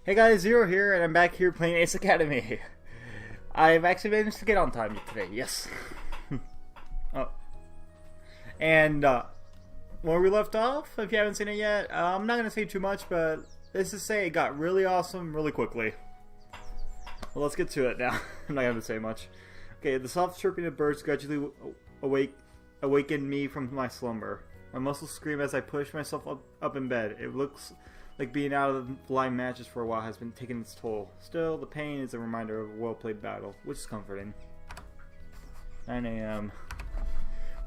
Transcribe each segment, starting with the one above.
Hey guys, Zero here, and I'm back here playing Ace Academy. I've actually managed to get on time today, yes. Oh. And, where we left off, if you haven't seen it yet, I'm not going to say too much, but let's just say it got really awesome really quickly. Well, let's get to it now. I'm not going to say much. Okay, the soft chirping of birds gradually awakened me from my slumber. My muscles scream as I push myself up in bed. It looks like being out of the line matches for a while has been taking its toll. Still, the pain is a reminder of a well-played battle, which is comforting. 9 a.m.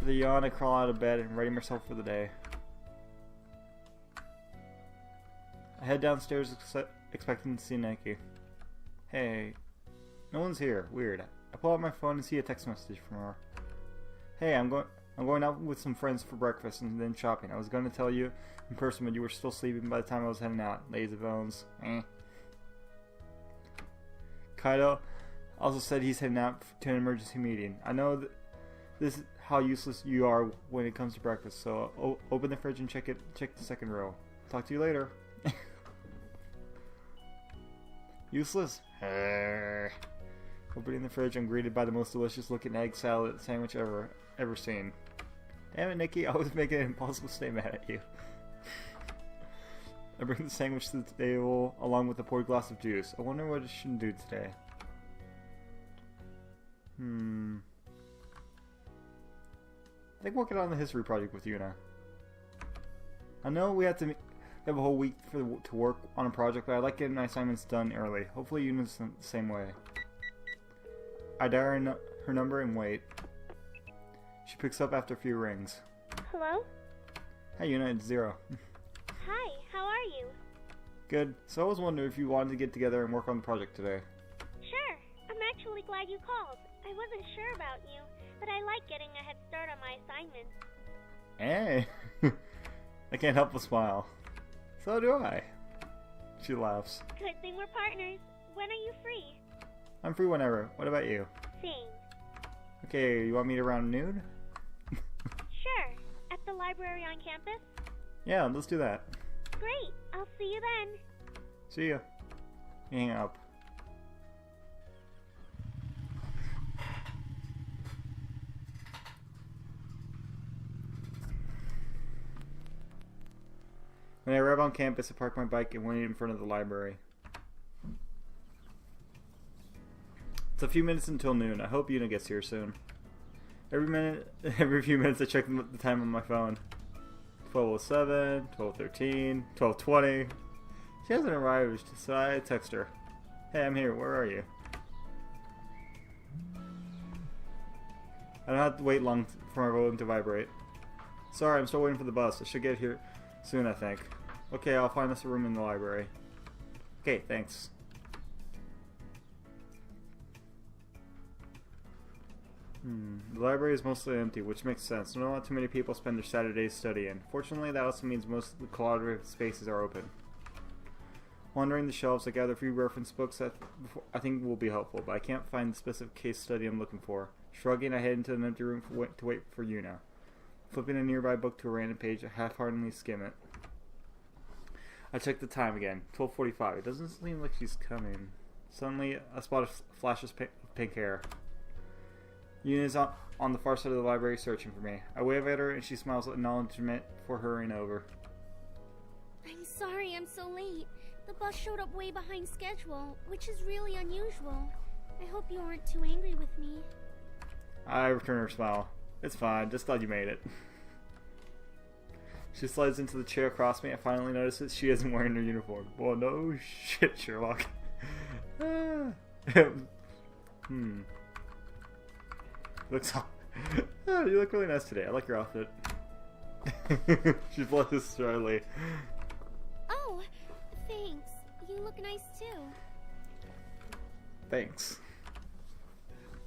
With a yawn, I crawl out of bed and ready myself for the day. I head downstairs expecting to see Nikki. Hey, no one's here. Weird. I pull out my phone and see a text message from her. Hey, I'm going out with some friends for breakfast and then shopping. I was going to tell you in person, but you were still sleeping by the time I was heading out. Lazy bones. Kaido also said he's heading out to an emergency meeting. I know that this is how useless you are when it comes to breakfast, so open the fridge and check the second row. Talk to you later. Useless? Opening the fridge, I'm greeted by the most delicious looking egg salad sandwich ever seen. Damn it, Nikki, I was making it impossible to stay mad at you. I bring the sandwich to the table along with a poured glass of juice. I wonder what I should do today. I think working on the history project with Yuuna. I know we have a whole week to work on a project, but I like getting my assignments done early. Hopefully Yuuna's the same way. I dial her number and wait. She picks up after a few rings. Hello? Hey Yuuna, it's Zero. Hi, how are you? Good. So I was wondering if you wanted to get together and work on the project today. Sure. I'm actually glad you called. I wasn't sure about you, but I like getting a head start on my assignments. Hey! I can't help but smile. So do I. She laughs. Good thing we're partners. When are you free? I'm free whenever. What about you? Same. Okay, you want me to around noon? Sure. At the library on campus? Yeah, let's do that. Great. I'll see you then. See ya. Hang up. When I arrive on campus, I park my bike and wait in front of the library. It's a few minutes until noon. I hope Yuuna gets here soon. Every few minutes I check the time on my phone. 12:07, 12:13, 12:20. She hasn't arrived, so I text her. Hey, I'm here. Where are you? I don't have to wait long for my phone to vibrate. Sorry, I'm still waiting for the bus. I should get here soon, I think. Okay, I'll find us a room in the library. Okay, thanks. The library is mostly empty, which makes sense. Not too many people spend their Saturdays studying. Fortunately, that also means most of the collaborative spaces are open. Wandering the shelves, I gather a few reference books that I think will be helpful, but I can't find the specific case study I'm looking for. Shrugging, I head into an empty room to wait for Yuuna. Flipping a nearby book to a random page, I half-heartedly skim it. I check the time again. 12:45. It doesn't seem like she's coming. Suddenly, a spot of flashes pink hair. Yuuna's on the far side of the library searching for me. I wave at her and she smiles acknowledgement for hurrying over. I'm sorry I'm so late. The bus showed up way behind schedule, which is really unusual. I hope you aren't too angry with me. I return her smile. It's fine, just glad you made it. She slides into the chair across me. I finally notice that she isn't wearing her uniform. Well, no shit, Sherlock. You look really nice today. I like your outfit. She blushes shyly. Oh, thanks. You look nice too. Thanks.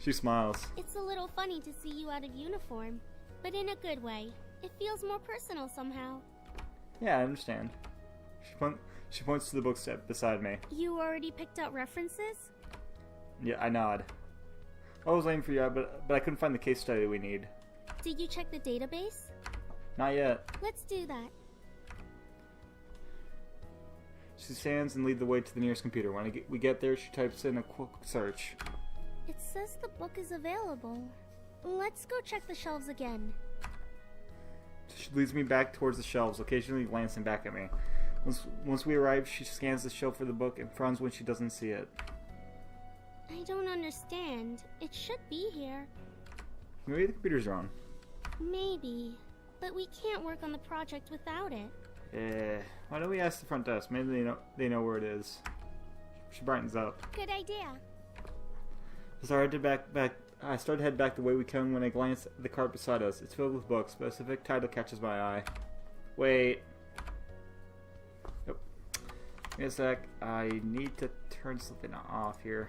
She smiles. It's a little funny to see you out of uniform, but in a good way. It feels more personal somehow. Yeah, I understand. She points to the bookstep beside me. You already picked out references? Yeah, I nod. I was waiting for you, but I couldn't find the case study we need. Did you check the database? Not yet. Let's do that. She stands and leads the way to the nearest computer. When we get there, she types in a quick search. It says the book is available. Let's go check the shelves again. She leads me back towards the shelves, occasionally glancing back at me. Once we arrive, she scans the shelf for the book and frowns when she doesn't see it. I don't understand. It should be here. Maybe the computer's wrong. Maybe. But we can't work on the project without it. Why don't we ask the front desk? Maybe they know where it is. She brightens up. Good idea. I started to head back the way we came when I glanced at the cart beside us. It's filled with books. Specific title catches my eye. Wait. Nope. Give me a sec. I need to turn something off here.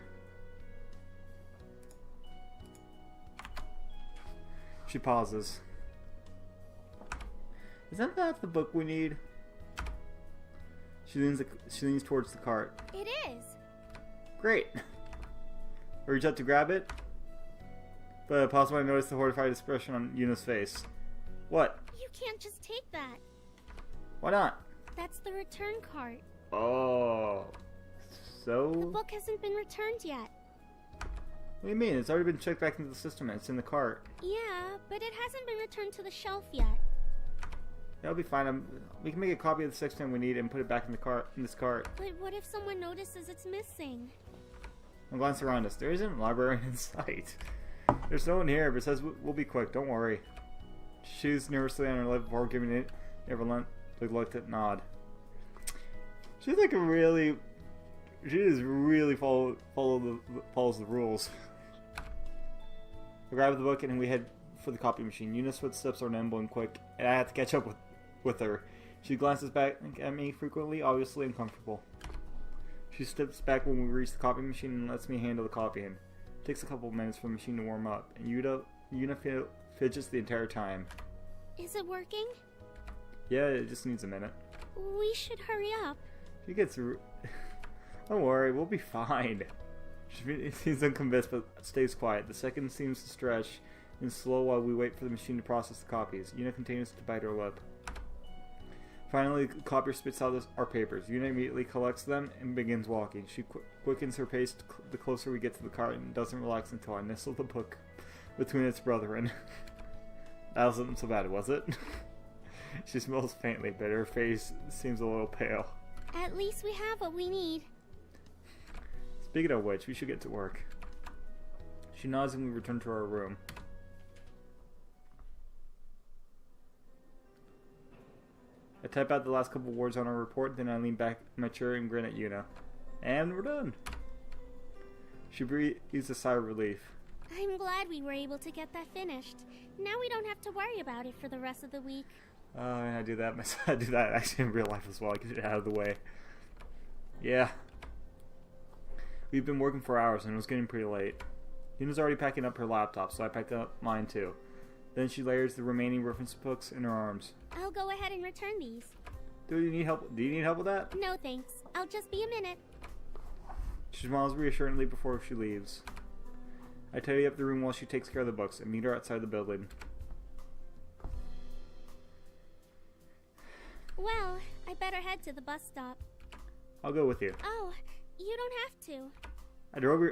She pauses. Isn't that the book we need? She leans towards the cart. It is. Great. I reach out to grab it, but possibly I notice the horrified expression on Yuna's face. What? You can't just take that. Why not? That's the return cart. Oh. So? The book hasn't been returned yet. What do you mean? It's already been checked back into the system and it's in the cart. Yeah, but it hasn't been returned to the shelf yet. That'll be fine. We can make a copy of the section we need and put it back in the cart. In this cart. But what if someone notices it's missing? I glance around us. There isn't a librarian in sight. There's no one here, but it says we'll be quick. Don't worry. She chews nervously on her lip before giving it a reluctant nod. She's like she just really follows the rules. I grab the book and we head for the copy machine. Yuna's footsteps are nimble and quick, and I have to catch up with her. She glances back at me frequently, obviously uncomfortable. She steps back when we reach the copy machine and lets me handle the copying. It takes a couple of minutes for the machine to warm up, and Yuuna fidgets the entire time. Is it working? Yeah, it just needs a minute. We should hurry up. She gets... Don't worry, we'll be fine. She seems unconvinced but stays quiet. The second seems to stretch and slow while we wait for the machine to process the copies. Yuuna continues to bite her lip. Finally, the copier spits out our papers. Yuuna immediately collects them and begins walking. She quickens her pace the closer we get to the cart and doesn't relax until I nestle the book between its brethren. That wasn't so bad, was it? She smells faintly, but her face seems a little pale. At least we have what we need. Speaking of which, we should get to work. She nods and we return to our room. I type out the last couple words on our report, then I lean back in my chair and grin at Yuuna. And we're done. She breathes a sigh of relief. I'm glad we were able to get that finished. Now we don't have to worry about it for the rest of the week. And I do that actually in real life as well. I get it out of the way. Yeah. We've been working for hours and it was getting pretty late. Yuna's already packing up her laptop, so I packed up mine too. Then she layers the remaining reference books in her arms. I'll go ahead and return these. Do you need help with that? No thanks. I'll just be a minute. She smiles reassuringly before she leaves. I tidy up the room while she takes care of the books and meet her outside the building. Well, I better head to the bus stop. I'll go with you. Oh, you don't have to.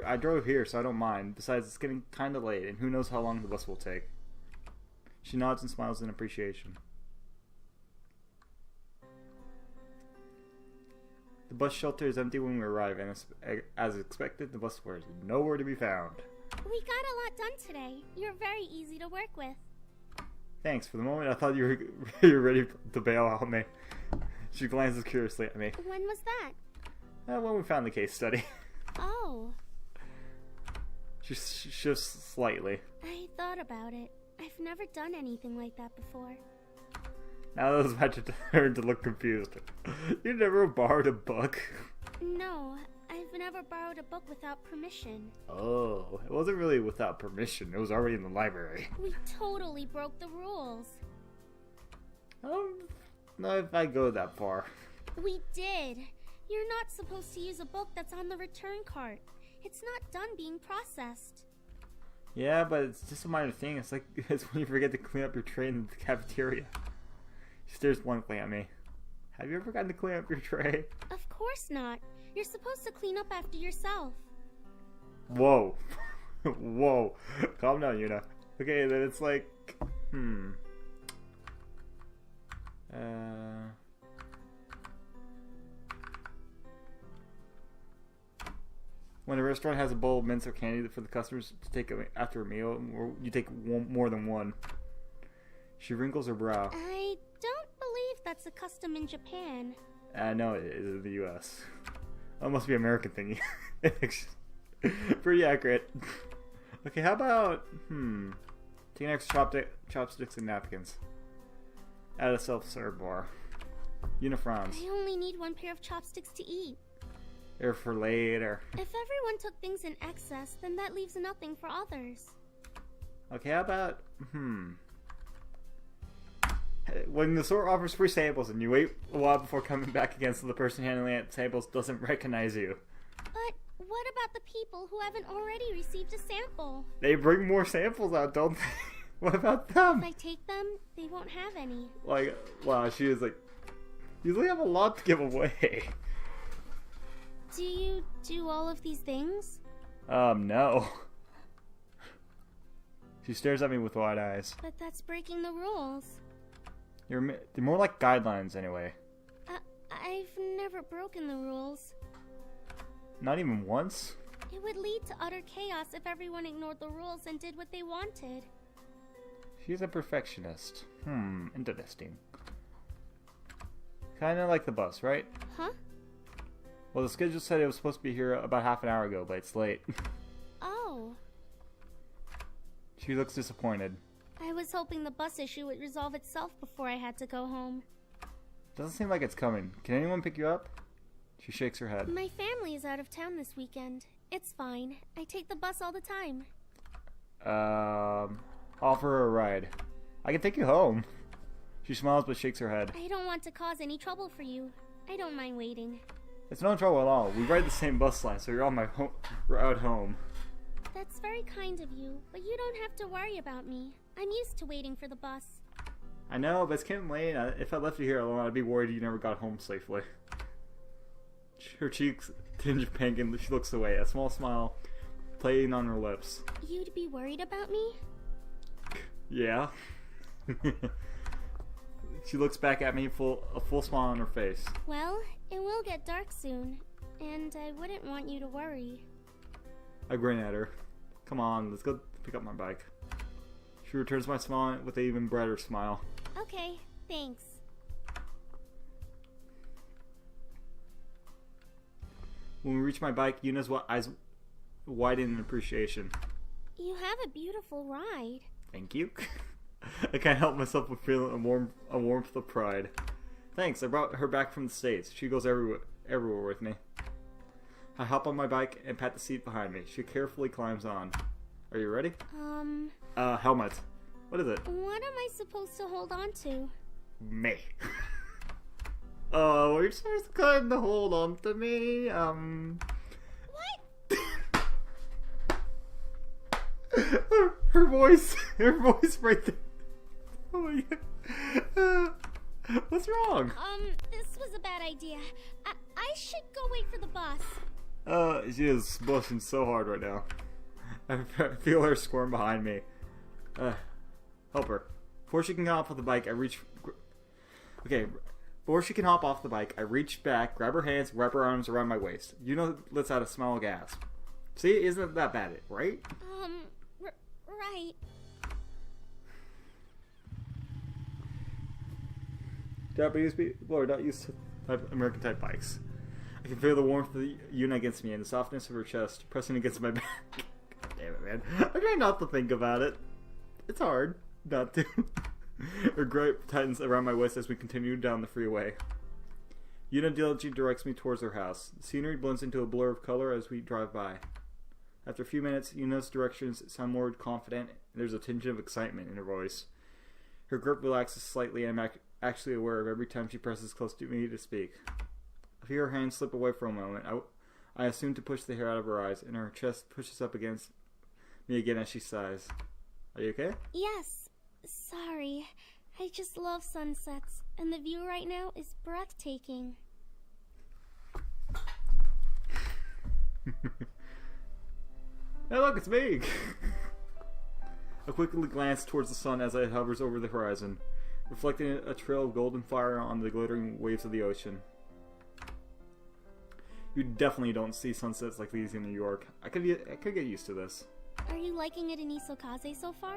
I drove here, so I don't mind. Besides, it's getting kind of late, and who knows how long the bus will take. She nods and smiles in appreciation. The bus shelter is empty when we arrive, and as expected, the bus was nowhere to be found. We got a lot done today. You're very easy to work with. Thanks. For the moment, I thought you were ready to bail out me. She glances curiously at me. When was that? When we found the case study. Oh. She shifts slightly. I thought about it. I've never done anything like that before. Now that was about to turn to look confused. You never borrowed a book? No, I've never borrowed a book without permission. Oh, it wasn't really without permission. It was already in the library. We totally broke the rules. Not if I go that far. We did. You're not supposed to use a book that's on the return cart. It's not done being processed. Yeah, but it's just a minor thing. It's when you forget to clean up your tray in the cafeteria. She stares blankly at me. Have you ever gotten to clean up your tray? Of course not. You're supposed to clean up after yourself. Whoa. Whoa. Calm down, Yuuna. Okay, then it's like... When a restaurant has a bowl of mints or candy for the customers to take after a meal, or you take more than one. She wrinkles her brow. I don't believe that's a custom in Japan. No, it is in the U.S. That must be an American thingy. Pretty accurate. Okay, how about, taking extra chopsticks and napkins. At a self-serve bar. Yuuna frowns. I only need one pair of chopsticks to eat. Or for later. If everyone took things in excess, then that leaves nothing for others. Okay, how about, when the store offers free samples and you wait a while before coming back again so the person handling the samples doesn't recognize you. But what about the people who haven't already received a sample? They bring more samples out, don't they? What about them? If I take them, they won't have any. Like, wow, she is like, you really have a lot to give away. Do you do all of these things? No. She stares at me with wide eyes. But that's breaking the rules. They're more like guidelines anyway. I've never broken the rules. Not even once? It would lead to utter chaos if everyone ignored the rules and did what they wanted. She's a perfectionist. Interesting. Kinda like the bus, right? Huh? Well, the schedule said it was supposed to be here about half an hour ago, but it's late. Oh. She looks disappointed. I was hoping the bus issue would resolve itself before I had to go home. Doesn't seem like it's coming. Can anyone pick you up? She shakes her head. My family is out of town this weekend. It's fine. I take the bus all the time. Offer her a ride. I can take you home. She smiles but shakes her head. I don't want to cause any trouble for you. I don't mind waiting. It's no trouble at all. We ride the same bus line, so you're on my route home. That's very kind of you, but you don't have to worry about me. I'm used to waiting for the bus. I know, but it's getting late. If I left you here alone, I'd be worried you never got home safely. Her cheeks tinge pink and she looks away, a small smile playing on her lips. You'd be worried about me? Yeah. She looks back at me, a full smile on her face. Well, it will get dark soon, and I wouldn't want you to worry. I grin at her. Come on, let's go pick up my bike. She returns my smile with an even brighter smile. Okay, thanks. When we reach my bike, Yuna's eyes widen in appreciation. You have a beautiful ride. Thank you. I can't help myself from feeling a warmth of pride. Thanks, I brought her back from the States. She goes everywhere with me. I hop on my bike and pat the seat behind me. She carefully climbs on. Are you ready? Helmet. What is it? What am I supposed to hold on to? Me. Oh, you're supposed to kind of hold on to me. What? her voice right there. Oh my god. What's wrong? This was a bad idea. I should go wait for the bus. She is blushing so hard right now. I feel her squirm behind me. Help her. Before she can get off of the bike, Before she can hop off the bike, I reach back, grab her hands, wrap her arms around my waist. Yuuna lets out a small gasp. See, isn't that bad, right? Right. Japanese people are not used to American type bikes. I can feel the warmth of Yuuna against me and the softness of her chest pressing against my back. God damn it, man. I try not to think about it. It's hard not to. Her grip tightens around my waist as we continue down the freeway. Yuuna diligently directs me towards her house. The scenery blends into a blur of color as we drive by. After a few minutes, Yuna's directions sound more confident, and there's a tinge of excitement in her voice. Her grip relaxes slightly, and I'm actually aware of every time she presses close to me to speak. I feel her hand slip away for a moment. I assume to push the hair out of her eyes, and her chest pushes up against me again as she sighs. Are you okay? Yes. Sorry. I just love sunsets, and the view right now is breathtaking. Hey, look, it's me! I quickly glance towards the sun as it hovers over the horizon, reflecting a trail of golden fire on the glittering waves of the ocean. You definitely don't see sunsets like these in New York. I could get used to this. Are you liking it in Isokaze so far?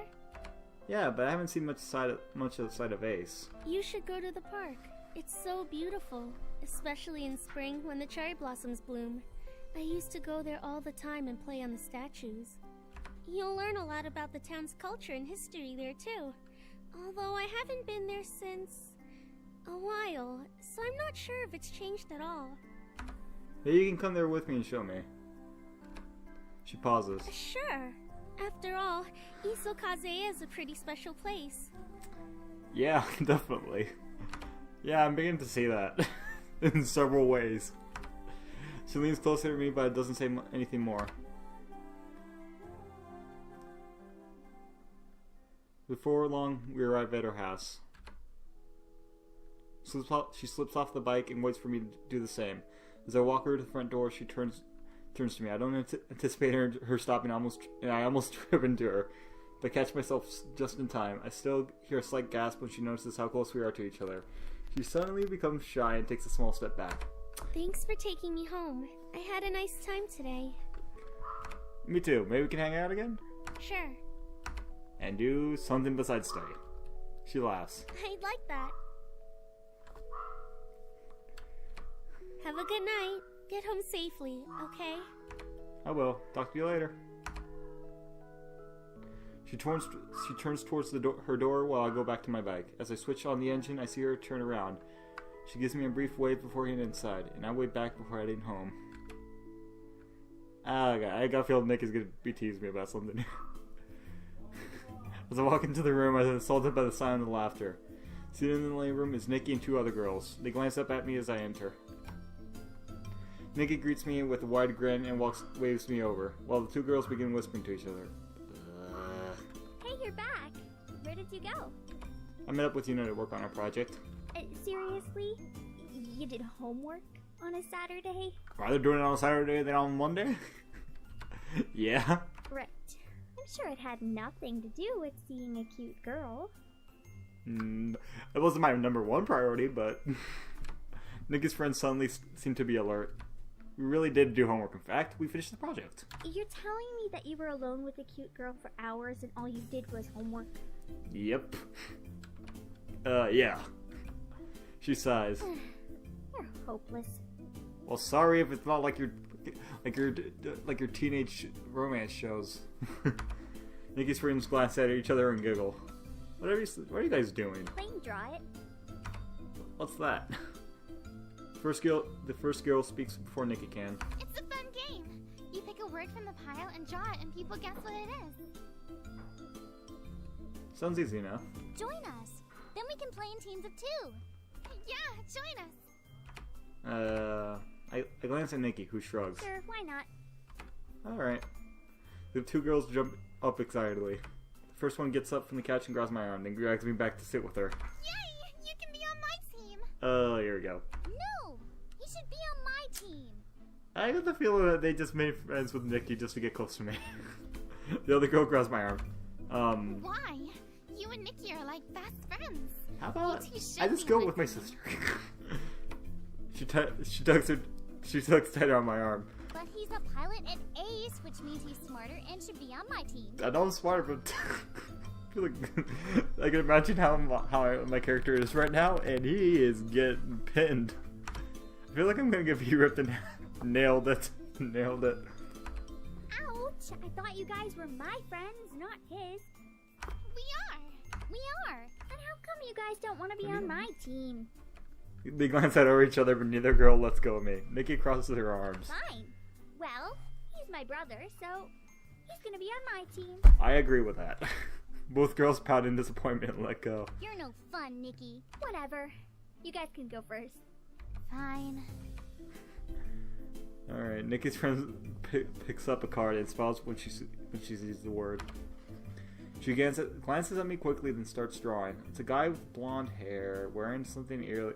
Yeah, but I haven't seen much of the side of Ace. You should go to the park. It's so beautiful, especially in spring when the cherry blossoms bloom. I used to go there all the time and play on the statues. You'll learn a lot about the town's culture and history there too. Although I haven't been there since a while, so I'm not sure if it's changed at all. Maybe you can come there with me and show me. She pauses. Sure. After all, Isokaze is a pretty special place. Yeah, definitely. Yeah, I'm beginning to see that. In several ways. She leans closer to me, but doesn't say anything more. Before long, we arrive at her house. She slips off the bike and waits for me to do the same. As I walk her to the front door, she turns to me. I don't anticipate her stopping, and I almost trip into her, but catch myself just in time. I still hear a slight gasp when she notices how close we are to each other. She suddenly becomes shy and takes a small step back. Thanks for taking me home. I had a nice time today. Me too. Maybe we can hang out again? Sure. And do something besides stay. She laughs. I'd like that. Have a good night. Get home safely, okay? I will. Talk to you later. She turns towards her door while I go back to my bike. As I switch on the engine, I see her turn around. She gives me a brief wave before heading inside, and I wave back before heading home. I got a feeling Nick is going to be teasing me about something. As I walk into the room, I'm assaulted by the sound and laughter. Sitting in the living room is Nikki and two other girls. They glance up at me as I enter. Nikki greets me with a wide grin and waves me over, while the two girls begin whispering to each other. Hey, you're back. Where did you go? I met up with Yuuna to work on our project. Seriously? You did homework on a Saturday? Rather doing it on a Saturday than on Monday? Yeah. Right. I'm sure it had nothing to do with seeing a cute girl. It wasn't my number one priority, but Nikki's friends suddenly seemed to be alert. We really did do homework. In fact, we finished the project. You're telling me that you were alone with a cute girl for hours and all you did was homework? Yep. Yeah. She sighs. You're hopeless. Well, sorry if it's not like your teenage romance shows. Nikki's friends glance at each other and giggle. What are you guys doing? Playing Draw It. What's that? The first girl speaks before Nikki can. It's a fun game. You pick a word from the pile and draw it, and people guess what it is. Sounds easy enough. Join us. Then we can play in teams of 2. Yeah, join us. I glance at Nikki, who shrugs. Sure, why not? Alright. The two girls jump up excitedly. The first one gets up from the couch and grabs my arm, then drags me back to sit with her. Yay! You can be on my team. Oh, here we go. No! You should be on my team. I got the feeling that they just made friends with Nikki just to get close to me. The other girl grabs my arm. Why? You and Nikki are like best friends. How about You two should I just be go like with my this. sister? She tugs tighter on my arm. But he's a pilot at Ace, which means he's smarter and should be on my team. I know I'm smart, but I feel like I can imagine how my character is right now, and he is getting pinned. I feel like I'm gonna get ripped and nailed it. Nailed it. Ouch! I thought you guys were my friends, not his. We are. And how come you guys don't want to be on my team? They glance at over each other, but neither girl lets go of me. Nikki crosses her arms. Fine. Well, he's my brother, so he's gonna be on my team. I agree with that. Both girls pout in disappointment and let go. You're no fun, Nikki. Whatever. You guys can go first. Fine. Alright, Nikki's friend picks up a card and smiles when she sees the word. She glances at me quickly, then starts drawing. It's a guy with blonde hair, wearing something eerily...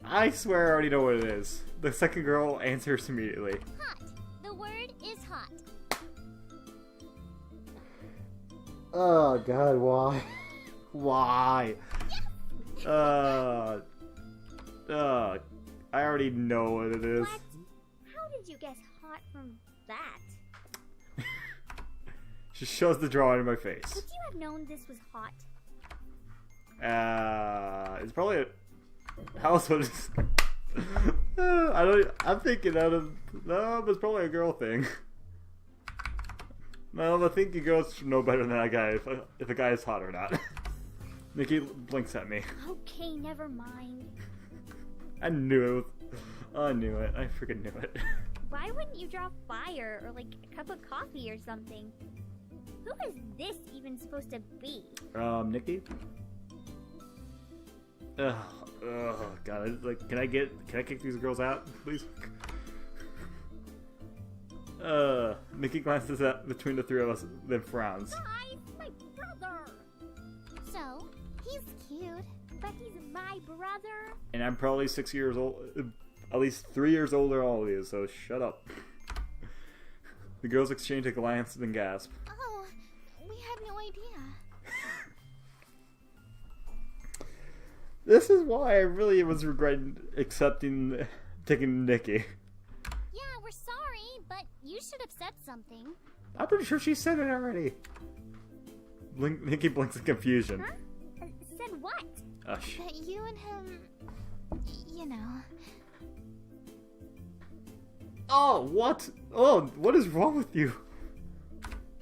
I swear I already know what it is. the second girl answers immediately. Hot. The word is hot. Oh God, why? Why? I already know what it is. What? How did you guess hot from that? She shows the drawing in my face. Would you have known this was hot? It's probably a house. I'm thinking no, but it's probably a girl thing. No, I think you girls should know better than that guy if a guy is hot or not. Nikki blinks at me. Okay, never mind. I knew it. I knew it. I freaking knew it. Why wouldn't you draw fire or like a cup of coffee or something? Who is this even supposed to be? Nikki? Oh God! Can I kick these girls out, please? Nikki glances at between the three of us, then frowns. Guys, my brother. So he's cute, but he's my brother. And I'm probably 6 years old, at least 3 years older than all of you. So shut up. The girls exchange a glance and gasp. Oh, we had no idea. This is why I really was regretting taking Nikki. Yeah, we're sorry, but you should have said something. I'm pretty sure she said it already. Nikki blinks in confusion. Huh? Said what? Ush. That you and him, you know. Oh, what? Oh, what is wrong with you?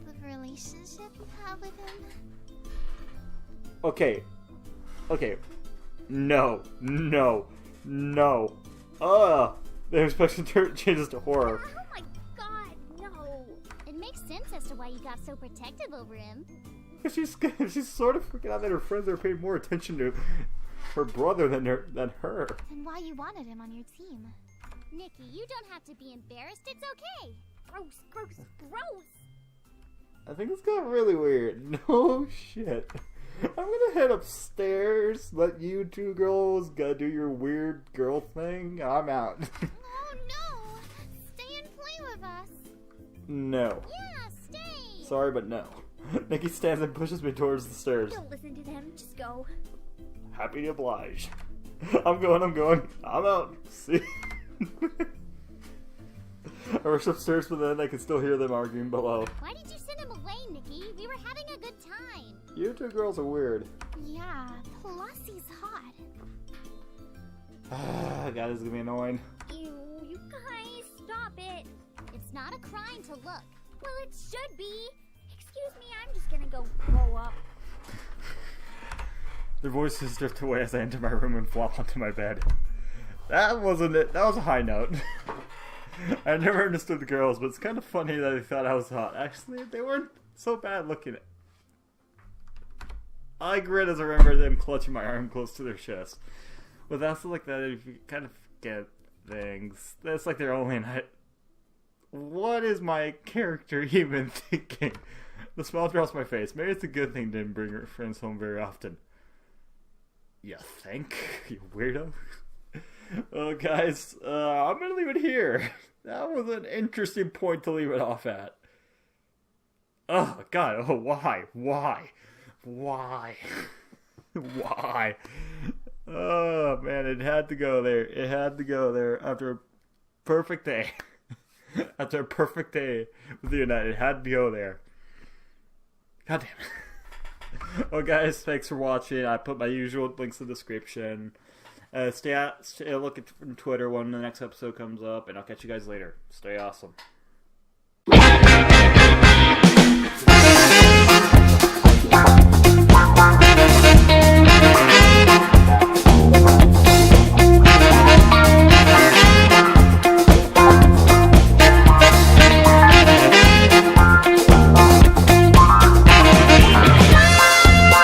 The relationship you have with him. Okay. No. The expression changes to horror. Oh my god, no. It makes sense as to why you got so protective over him. She's sort of freaking out that her friends are paying more attention to her brother than her. And why you wanted him on your team. Nikki, you don't have to be embarrassed. It's okay. Gross. I think it's got really weird. No shit. I'm gonna head upstairs, let you two girls go do your weird girl thing. I'm out. Oh no! Stay and play with us. No. Yeah, stay. Sorry, but no. Nikki stands and pushes me towards the stairs. Don't listen to them. Just go. Happy to oblige. I'm going. I'm out. See? I rush upstairs, but then I can still hear them arguing below. Why did you send him away, Nikki? We were having a good time. You two girls are weird. Yeah, plus he's hot. God, this is gonna be annoying. Ew, you guys, stop it. It's not a crime to look. Well, it should be. Excuse me, I'm just gonna go grow up. Their voices drift away as I enter my room and flop onto my bed. That wasn't it. That was a high note. I never understood the girls, but it's kind of funny that they thought I was hot. Actually, they weren't so bad looking. I grin as I remember them clutching my arm close to their chest. With that's like that, if you kind of forget things, that's like they're only in What is my character even thinking? The smile drops my face. Maybe it's a good thing didn't bring her friends home very often. You think? You weirdo? Oh, guys, I'm gonna leave it here. That was an interesting point to leave it off at. Oh, God. Oh, why? Oh, man, it had to go there. After a perfect day. After a perfect day with Yuuna, it had to go there. God damn it. Well, guys, thanks for watching. I put my usual links in the description. Stay look at Twitter when the next episode comes up, and I'll catch you guys later. Stay awesome.